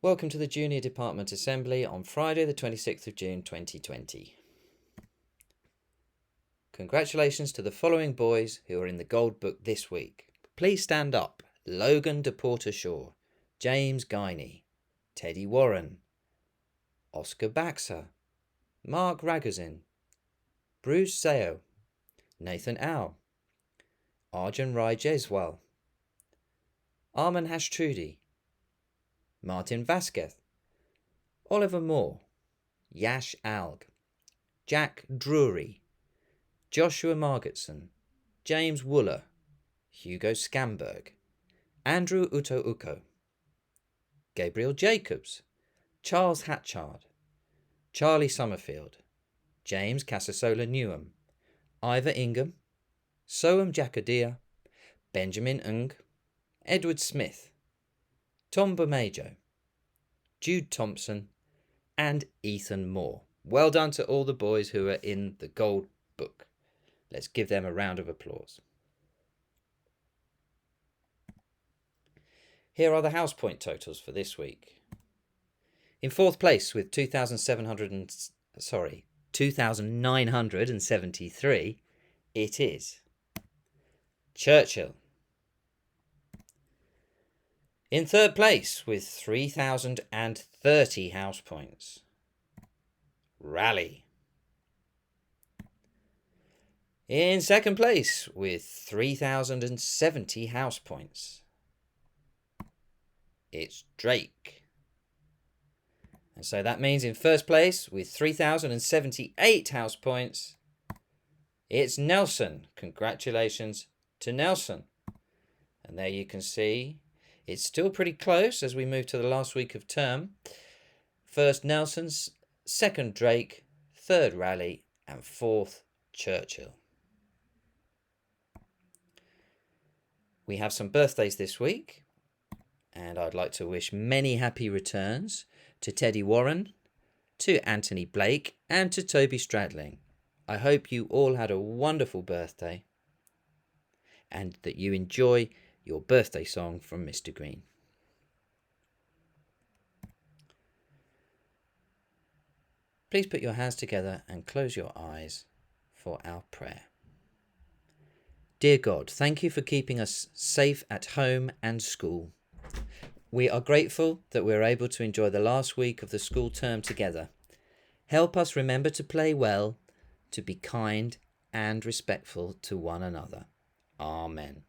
Welcome to the Junior Department Assembly on Friday the 26th of June 2020. Congratulations to the following boys who are in the Gold Book this week. Please stand up. Logan de Porter Shaw, James Guiney, Teddy Warren, Oscar Baxter, Mark Ragozin, Bruce Seo, Nathan Au, Arjun Rai Jeswal, Arman Hashtrudi, Martin Vasquez, Oliver Moore, Yash Alg, Jack Drury, Joshua Margetson, James Wooler, Hugo Scamberg, Andrew Uto Uko, Gabriel Jacobs, Charles Hatchard, Charlie Summerfield, James Casasola Newham, Ivor Ingham, Soam Jakadia, Benjamin Ng, Edward Smith, Tom Bomajo, Jude Thompson, and Ethan Moore. Well done to all the boys who are in the Gold Book. Let's give them a round of applause. Here are the house point totals for this week. In fourth place with 2,973, it is Churchill. In third place with 3,030 house points, Raleigh. In second place with 3,070 house points, it's Drake. And so that means in first place with 3,078 house points, it's Nelson. Congratulations to Nelson. And there you can see it's still pretty close as we move to the last week of term. First Nelson's, second Drake, third Raleigh, and fourth Churchill. We have some birthdays this week, and I'd like to wish many happy returns to Teddy Warren, to Anthony Blake, and to Toby Stradling. I hope you all had a wonderful birthday and that you enjoy your birthday song from Mr. Green. Please put your hands together and close your eyes for our prayer. Dear God, thank you for keeping us safe at home and school. We are grateful that we're able to enjoy the last week of the school term together. Help us remember to play well, to be kind and respectful to one another. Amen.